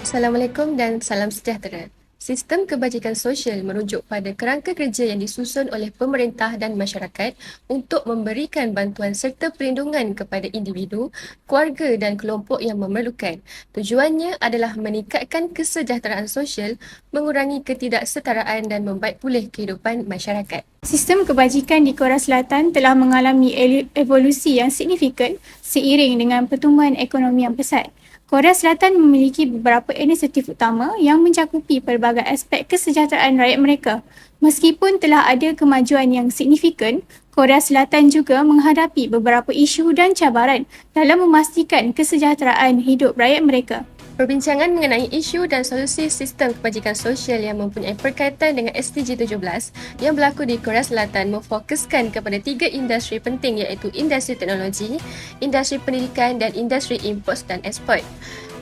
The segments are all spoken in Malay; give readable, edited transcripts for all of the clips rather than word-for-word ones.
Assalamualaikum dan salam sejahtera. Sistem kebajikan sosial merujuk pada kerangka kerja yang disusun oleh pemerintah dan masyarakat untuk memberikan bantuan serta perlindungan kepada individu, keluarga dan kelompok yang memerlukan. Tujuannya adalah meningkatkan kesejahteraan sosial, mengurangi ketidaksetaraan dan membaik pulih kehidupan masyarakat. Sistem kebajikan di Korea Selatan telah mengalami evolusi yang signifikan seiring dengan pertumbuhan ekonomi yang pesat. Korea Selatan memiliki beberapa inisiatif utama yang mencakupi pelbagai aspek kesejahteraan rakyat mereka. Meskipun telah ada kemajuan yang signifikan, Korea Selatan juga menghadapi beberapa isu dan cabaran dalam memastikan kesejahteraan hidup rakyat mereka. Perbincangan mengenai isu dan solusi sistem kebajikan sosial yang mempunyai berkaitan dengan SDG 17 yang berlaku di Korea Selatan memfokuskan kepada 3 industri penting iaitu industri teknologi, industri pendidikan dan industri import dan ekspor.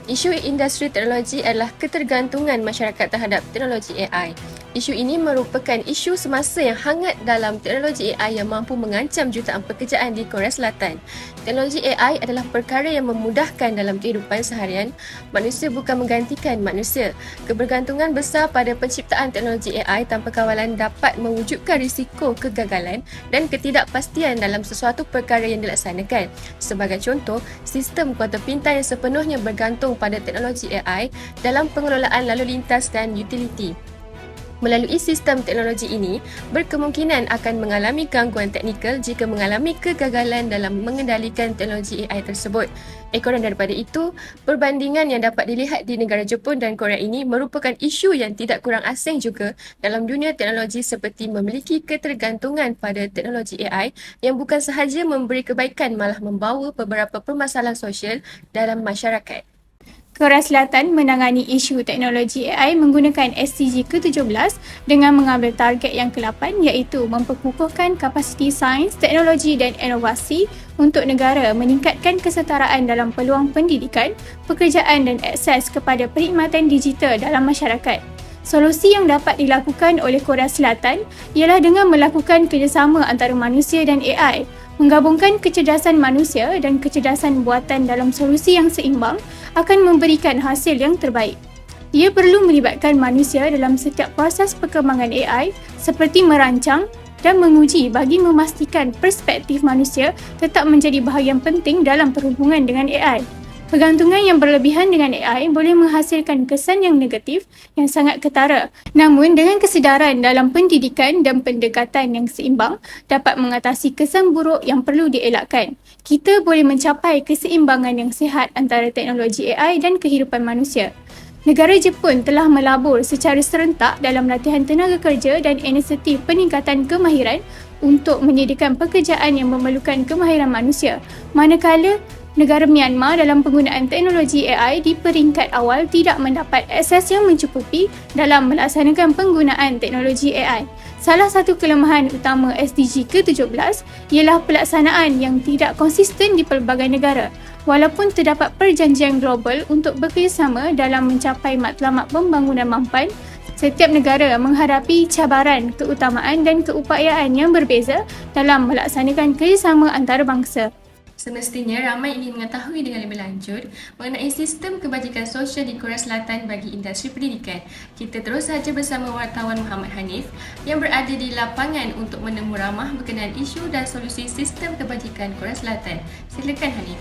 Isu industri teknologi adalah ketergantungan masyarakat terhadap teknologi AI. Isu ini merupakan isu semasa yang hangat dalam teknologi AI yang mampu mengancam jutaan pekerjaan di Korea Selatan. Teknologi AI adalah perkara yang memudahkan dalam kehidupan seharian. Manusia bukan menggantikan manusia. Kebergantungan besar pada penciptaan teknologi AI tanpa kawalan dapat mewujudkan risiko kegagalan dan ketidakpastian dalam sesuatu perkara yang dilaksanakan. Sebagai contoh, sistem kuartal pintar yang sepenuhnya bergantung pada teknologi AI dalam pengelolaan lalu lintas dan utiliti. Melalui sistem teknologi ini, berkemungkinan akan mengalami gangguan teknikal jika mengalami kegagalan dalam mengendalikan teknologi AI tersebut. Ekoran daripada itu, perbandingan yang dapat dilihat di negara Jepun dan Korea ini merupakan isu yang tidak kurang asing juga dalam dunia teknologi seperti memiliki ketergantungan pada teknologi AI yang bukan sahaja memberi kebaikan malah membawa beberapa permasalahan sosial dalam masyarakat. Korea Selatan menangani isu teknologi AI menggunakan SDG ke-17 dengan mengambil target yang ke-8 iaitu memperkukuhkan kapasiti sains, teknologi dan inovasi untuk negara meningkatkan kesetaraan dalam peluang pendidikan, pekerjaan dan akses kepada perkhidmatan digital dalam masyarakat. Solusi yang dapat dilakukan oleh Korea Selatan ialah dengan melakukan kerjasama antara manusia dan AI, menggabungkan kecerdasan manusia dan kecerdasan buatan dalam solusi yang seimbang akan memberikan hasil yang terbaik. Ia perlu melibatkan manusia dalam setiap proses perkembangan AI seperti merancang dan menguji bagi memastikan perspektif manusia tetap menjadi bahagian penting dalam perhubungan dengan AI. Pergantungan yang berlebihan dengan AI boleh menghasilkan kesan yang negatif yang sangat ketara. Namun dengan kesedaran dalam pendidikan dan pendekatan yang seimbang dapat mengatasi kesan buruk yang perlu dielakkan. Kita boleh mencapai keseimbangan yang sihat antara teknologi AI dan kehidupan manusia. Negara Jepun telah melabur secara serentak dalam latihan tenaga kerja dan inisiatif peningkatan kemahiran untuk menyediakan pekerjaan yang memerlukan kemahiran manusia. Manakala negara Myanmar dalam penggunaan teknologi AI di peringkat awal tidak mendapat akses yang mencukupi dalam melaksanakan penggunaan teknologi AI. Salah satu kelemahan utama SDG ke-17 ialah pelaksanaan yang tidak konsisten di pelbagai negara. Walaupun terdapat perjanjian global untuk bekerjasama dalam mencapai matlamat pembangunan mampan, setiap negara menghadapi cabaran, keutamaan dan keupayaan yang berbeza dalam melaksanakan kerjasama antarabangsa. Semestinya ramai ingin mengetahui dengan lebih lanjut mengenai sistem kebajikan sosial di Korea Selatan bagi industri pendidikan. Kita terus saja bersama wartawan Muhammad Hanif yang berada di lapangan untuk menemu ramah berkenaan isu dan solusi sistem kebajikan Korea Selatan. Silakan Hanif.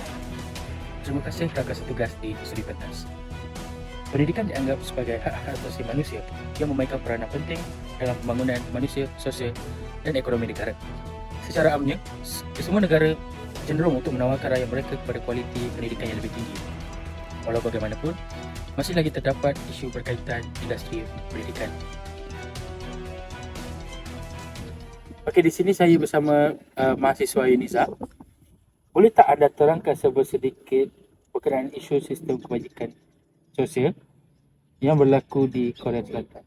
Terima kasih rakan setugas di studi pentas. Pendidikan dianggap sebagai hak asasi manusia yang memainkan peranan penting dalam pembangunan manusia, sosial dan ekonomi negara. Secara amnya, semua negara cenderung untuk menawarkan rakyat mereka kepada kualiti pendidikan yang lebih tinggi. Walau bagaimanapun, masih lagi terdapat isu berkaitan industri pendidikan. Okey, di sini saya bersama mahasiswa Yuniza. Boleh tak anda terangkan sedikit berkenaan isu sistem kebajikan sosial yang berlaku di Korea Selatan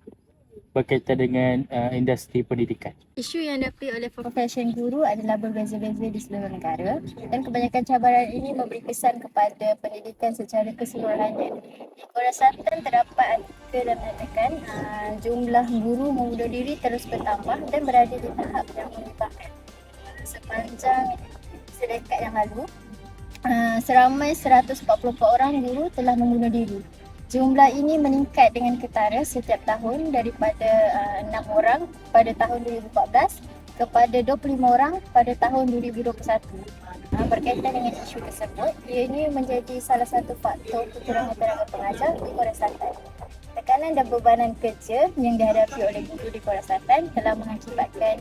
berkaitan dengan industri pendidikan? Isu yang dihadapi oleh profesi guru adalah berbeza-beza di seluruh negara dan kebanyakan cabaran ini memberi kesan kepada pendidikan secara keseluruhannya. Di Korea Selatan terdapat artikel dan menyatakan jumlah guru mengundur diri terus bertambah dan berada di tahap yang menyebabkan. Sepanjang sedekad yang lalu, seramai 144 orang guru telah membunuh diri. Jumlah ini meningkat dengan ketara setiap tahun daripada 6 orang pada tahun 2014 kepada 25 orang pada tahun 2021. Berkaitan dengan isu tersebut, ianya menjadi salah satu faktor kekurangan tenaga pengajar di Korea Selatan. Tekanan dan bebanan kerja yang dihadapi oleh guru di Korea Selatan telah mengakibatkan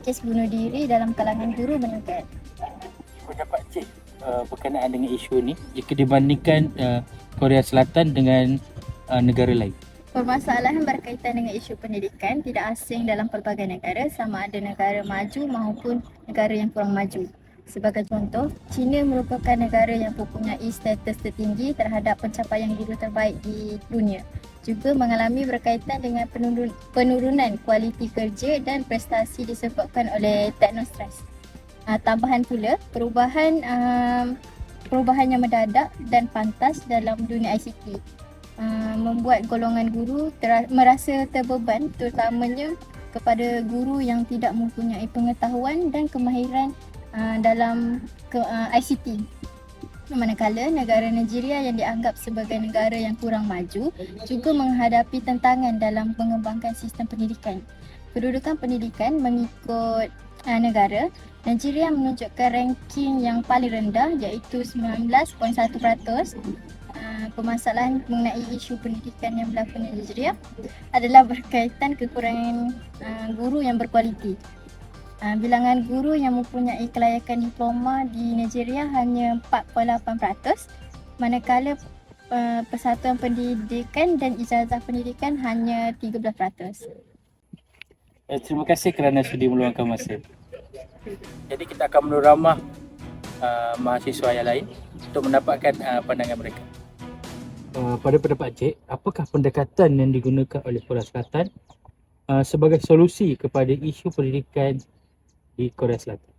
kes bunuh diri dalam kalangan guru meningkat. Pendapat Cik berkenaan dengan isu ni jika dibandingkan Korea Selatan dengan negara lain? Permasalahan berkaitan dengan isu pendidikan tidak asing dalam pelbagai negara, sama ada negara maju maupun negara yang kurang maju. Sebagai contoh, China merupakan negara yang mempunyai status tertinggi terhadap pencapaian guru terbaik di dunia. Juga mengalami berkaitan dengan penurunan kualiti kerja dan prestasi disebabkan oleh teknostres. Tambahan pula, perubahan yang mendadak dan pantas dalam dunia ICT membuat golongan guru merasa terbeban, terutamanya kepada guru yang tidak mempunyai pengetahuan dan kemahiran dalam ICT. Manakala negara Nigeria yang dianggap sebagai negara yang kurang maju juga menghadapi tantangan dalam mengembangkan sistem pendidikan. Kedudukan pendidikan mengikut negara, Nigeria menunjukkan ranking yang paling rendah iaitu 19.1%. Permasalahan mengenai isu pendidikan yang berlaku di Nigeria adalah berkaitan kekurangan guru yang berkualiti. Bilangan guru yang mempunyai kelayakan diploma di Nigeria hanya 4.8%, manakala Persatuan Pendidikan dan Ijazah Pendidikan hanya 13%. Terima kasih kerana sudi meluangkan masa. Jadi kita akan meneramah mahasiswa yang lain untuk mendapatkan pandangan mereka. Pada pendapat Cik, apakah pendekatan yang digunakan oleh Korea Selatan sebagai solusi kepada isu pendidikan di Korea Selatan?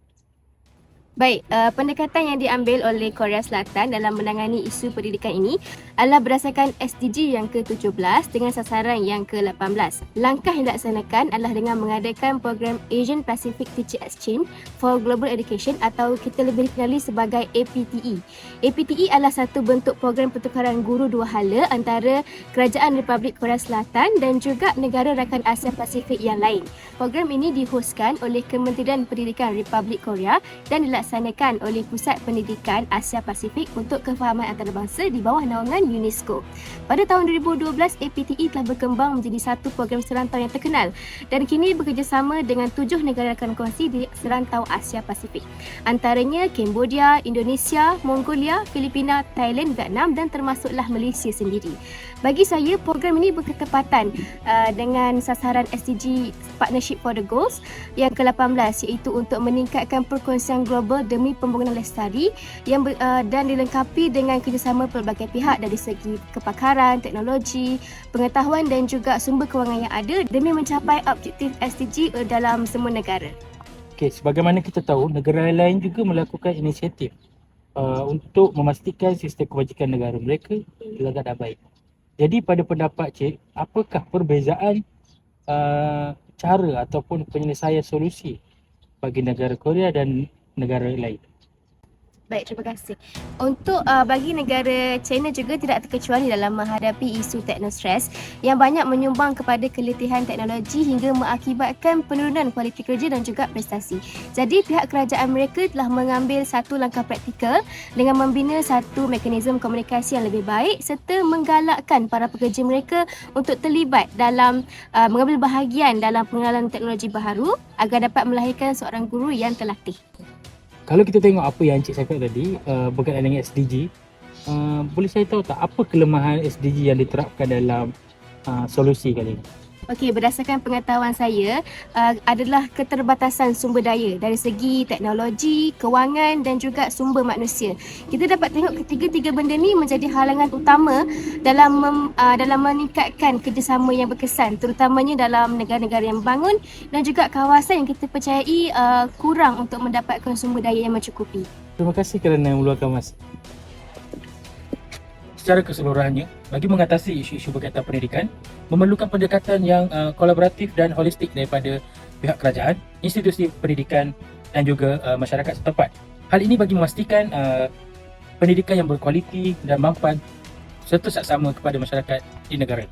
Baik, pendekatan yang diambil oleh Korea Selatan dalam menangani isu pendidikan ini adalah berdasarkan SDG yang ke-17 dengan sasaran yang ke-18. Langkah yang dilaksanakan adalah dengan mengadakan program Asian Pacific Teacher Exchange for Global Education atau kita lebih dikenali sebagai APTE. APTE adalah satu bentuk program pertukaran guru dua hala antara Kerajaan Republik Korea Selatan dan juga negara rakan Asia Pasifik yang lain. Program ini dihoskan oleh Kementerian Pendidikan Republik Korea dan dilaksanakan oleh Pusat Pendidikan Asia Pasifik untuk Kefahaman Antarabangsa di bawah naungan UNESCO. Pada tahun 2012, APTE telah berkembang menjadi satu program serantau yang terkenal dan kini bekerjasama dengan 7 negara rakan kongsi di serantau Asia Pasifik. Antaranya Cambodia, Indonesia, Mongolia, Filipina, Thailand, Vietnam dan termasuklah Malaysia sendiri. Bagi saya, program ini berketepatan dengan sasaran SDG Partnership for the Goals yang ke-18 iaitu untuk meningkatkan perkongsian global demi pembangunan lestari dan dilengkapi dengan kerjasama pelbagai pihak dari segi kepakaran, teknologi, pengetahuan dan juga sumber kewangan yang ada demi mencapai objektif SDG dalam semua negara. Okey, sebagaimana kita tahu, negara lain juga melakukan inisiatif untuk memastikan sistem kebajikan negara mereka juga tak baik. Jadi pada pendapat Cik, apakah perbezaan cara ataupun penyelesaian solusi bagi negara Korea dan negara lain? Baik, terima kasih. Untuk bagi negara China juga tidak terkecuali dalam menghadapi isu teknostres yang banyak menyumbang kepada keletihan teknologi hingga mengakibatkan penurunan kualiti kerja dan juga prestasi. Jadi pihak kerajaan mereka telah mengambil satu langkah praktikal dengan membina satu mekanisme komunikasi yang lebih baik serta menggalakkan para pekerja mereka untuk terlibat dalam mengambil bahagian dalam pengenalan teknologi baharu agar dapat melahirkan seorang guru yang terlatih. Kalau kita tengok apa yang Encik cakap tadi berkaitan dengan SDG, boleh saya tahu tak apa kelemahan SDG yang diterapkan dalam solusi kali ini? Okey, berdasarkan pengetahuan saya adalah keterbatasan sumber daya dari segi teknologi, kewangan dan juga sumber manusia. Kita dapat tengok ketiga-tiga benda ni menjadi halangan utama dalam meningkatkan kerjasama yang berkesan, terutamanya dalam negara-negara yang bangun dan juga kawasan yang kita percayai kurang untuk mendapatkan sumber daya yang mencukupi. Terima kasih kerana meluangkan masa. Secara keseluruhannya, bagi mengatasi isu-isu berkaitan pendidikan, memerlukan pendekatan yang kolaboratif dan holistik daripada pihak kerajaan, institusi pendidikan dan juga masyarakat setempat. Hal ini bagi memastikan pendidikan yang berkualiti dan mampan serta saksama kepada masyarakat di negara.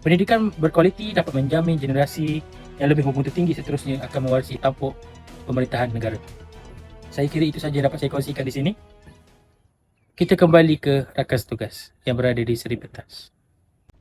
Pendidikan berkualiti dapat menjamin generasi yang lebih bermutu tinggi seterusnya akan mewarisi tampuk pemerintahan negara. Saya kira itu saja dapat saya kongsikan di sini. Kita kembali ke rakan tugas yang berada di Seri Pentas.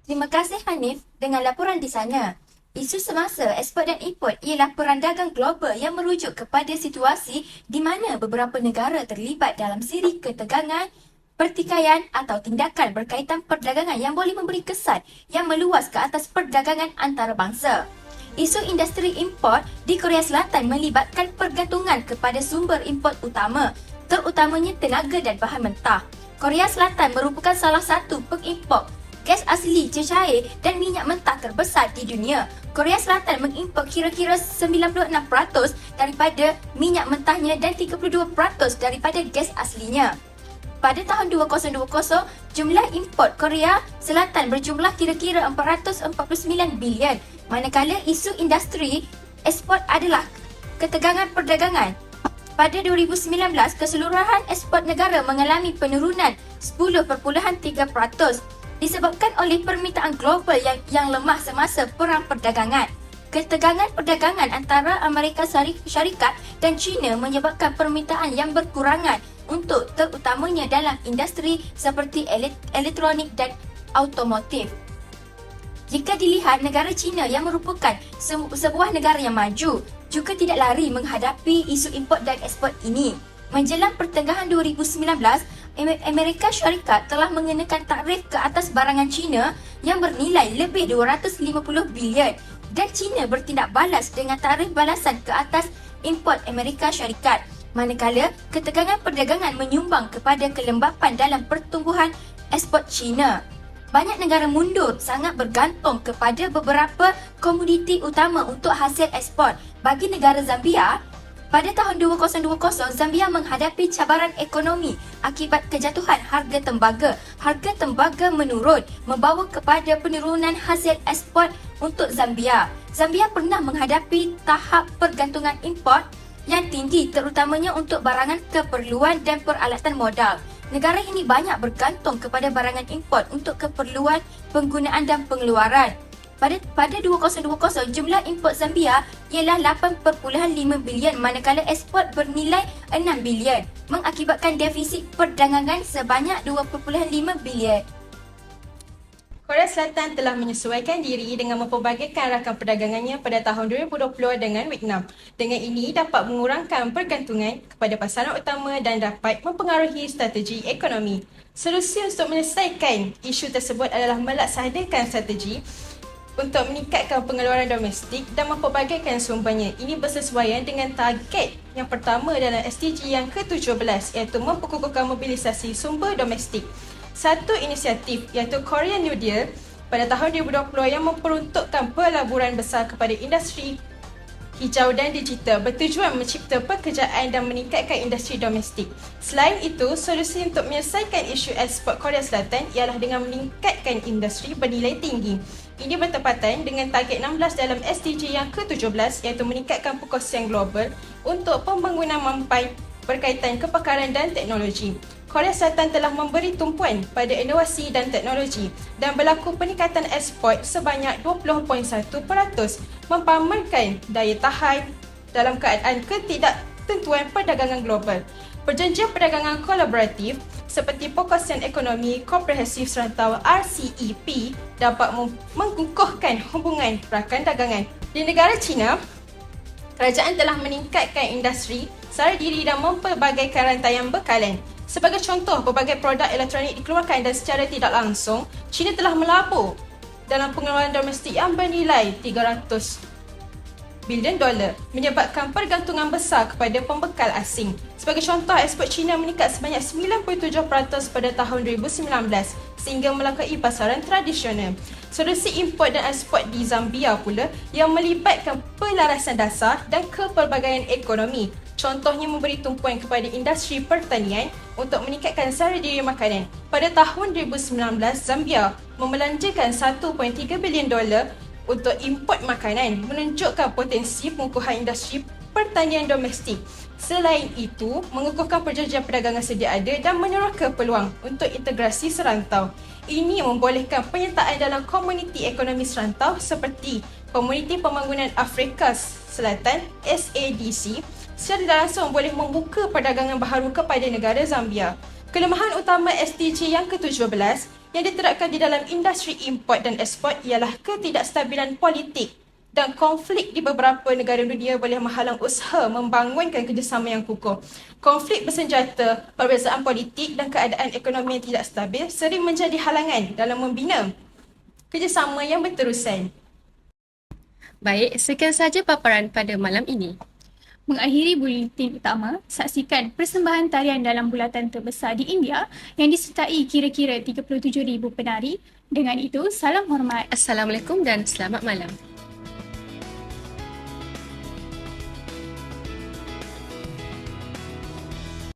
Terima kasih Hanif dengan laporan di sana. Isu semasa ekspor dan import ialah perang dagang global yang merujuk kepada situasi di mana beberapa negara terlibat dalam siri ketegangan, pertikaian atau tindakan berkaitan perdagangan yang boleh memberi kesan yang meluas ke atas perdagangan antarabangsa. Isu industri import di Korea Selatan melibatkan pergantungan kepada sumber import utama, terutamanya tenaga dan bahan mentah. Korea Selatan merupakan salah satu pengimport gas asli cecair dan minyak mentah terbesar di dunia. Korea Selatan mengimport kira-kira 96% daripada minyak mentahnya dan 32% daripada gas aslinya. Pada tahun 2020, jumlah import Korea Selatan berjumlah kira-kira 449 bilion, manakala isu industri ekspor adalah ketegangan perdagangan. Pada 2019, keseluruhan ekspor negara mengalami penurunan 10.3% disebabkan oleh permintaan global yang lemah semasa perang perdagangan. Ketegangan perdagangan antara Amerika Syarikat dan China menyebabkan permintaan yang berkurangan untuk terutamanya dalam industri seperti elektronik dan automotif. Jika dilihat, negara China yang merupakan sebuah negara yang maju juga tidak lari menghadapi isu import dan ekspor ini. Menjelang pertengahan 2019, Amerika Syarikat telah mengenakan tarif ke atas barangan China yang bernilai lebih 250 bilion dan China bertindak balas dengan tarif balasan ke atas import Amerika Syarikat. Manakala ketegangan perdagangan menyumbang kepada kelembapan dalam pertumbuhan ekspor China. Banyak negara mundur sangat bergantung kepada beberapa komoditi utama untuk hasil ekspor. Bagi negara Zambia, pada tahun 2020, Zambia menghadapi cabaran ekonomi akibat kejatuhan harga tembaga. Harga tembaga menurun, membawa kepada penurunan hasil ekspor untuk Zambia. Zambia pernah menghadapi tahap pergantungan import yang tinggi terutamanya untuk barangan keperluan dan peralatan modal. Negara ini banyak bergantung kepada barangan import untuk keperluan penggunaan dan pengeluaran. Pada 2020, jumlah import Zambia ialah 8.5 bilion manakala ekspor bernilai 6 bilion, mengakibatkan defisit perdagangan sebanyak 2.5 bilion. Korea Selatan telah menyesuaikan diri dengan mempelbagaikan rakan perdagangannya pada tahun 2020 dengan Vietnam. Dengan ini dapat mengurangkan pergantungan kepada pasaran utama dan dapat mempengaruhi strategi ekonomi. Solusi untuk menyelesaikan isu tersebut adalah melaksanakan strategi untuk meningkatkan pengeluaran domestik dan mempelbagaikan sumbernya. Ini bersesuaian dengan target yang pertama dalam SDG yang ke-17 iaitu memperkukuhkan mobilisasi sumber domestik. Satu inisiatif iaitu Korean New Deal pada tahun 2020 yang memperuntukkan pelaburan besar kepada industri hijau dan digital bertujuan mencipta pekerjaan dan meningkatkan industri domestik. Selain itu, solusi untuk menyelesaikan isu ekspor Korea Selatan ialah dengan meningkatkan industri bernilai tinggi. Ini bertepatan dengan target 16 dalam SDG yang ke-17 iaitu meningkatkan perkongsian global untuk pembangunan mampai berkaitan kepakaran dan teknologi. Korea Selatan telah memberi tumpuan pada inovasi dan teknologi dan berlaku peningkatan ekspor sebanyak 20.1%, mempamerkan daya tahan dalam keadaan ketidaktentuan perdagangan global. Perjanjian perdagangan kolaboratif seperti Perkongsian Ekonomi Komprehensif Serantau RCEP dapat mengukuhkan hubungan rakan dagangan. Di negara China, kerajaan telah meningkatkan industri sara diri dan mempelbagaikan rantaian bekalan. Sebagai contoh, berbagai produk elektronik dikeluarkan dan secara tidak langsung, China telah melabur dalam pengeluaran domestik yang bernilai 300 bilion dolar, menyebabkan pergantungan besar kepada pembekal asing. Sebagai contoh, ekspor China meningkat sebanyak 97% pada tahun 2019 sehingga melampaui pasaran tradisional. Solusi import dan ekspor di Zambia pula yang melibatkan pelarasan dasar dan kepelbagaian ekonomi. Contohnya memberi tumpuan kepada industri pertanian untuk meningkatkan sara diri makanan. Pada tahun 2019, Zambia membelanjakan 1.3 bilion dolar untuk import makanan, menunjukkan potensi pengukuhan industri pertanian domestik. Selain itu, mengukuhkan perjanjian perdagangan sedia ada dan meneroka peluang untuk integrasi serantau. Ini membolehkan penyertaan dalam komuniti ekonomi serantau seperti Komuniti Pembangunan Afrika Selatan SADC secara langsung boleh membuka perdagangan baharu kepada negara Zambia. Kelemahan utama SDG yang ke-17 yang diterapkan di dalam industri import dan ekspor ialah ketidakstabilan politik dan konflik di beberapa negara dunia boleh menghalang usaha membangunkan kerjasama yang kukuh. Konflik bersenjata, perbezaan politik dan keadaan ekonomi yang tidak stabil sering menjadi halangan dalam membina kerjasama yang berterusan. Baik, sekian sahaja paparan pada malam ini. Mengakhiri buletin utama, saksikan persembahan tarian dalam bulatan terbesar di India yang disertai kira-kira 37,000 penari. Dengan itu, salam hormat. Assalamualaikum dan selamat malam.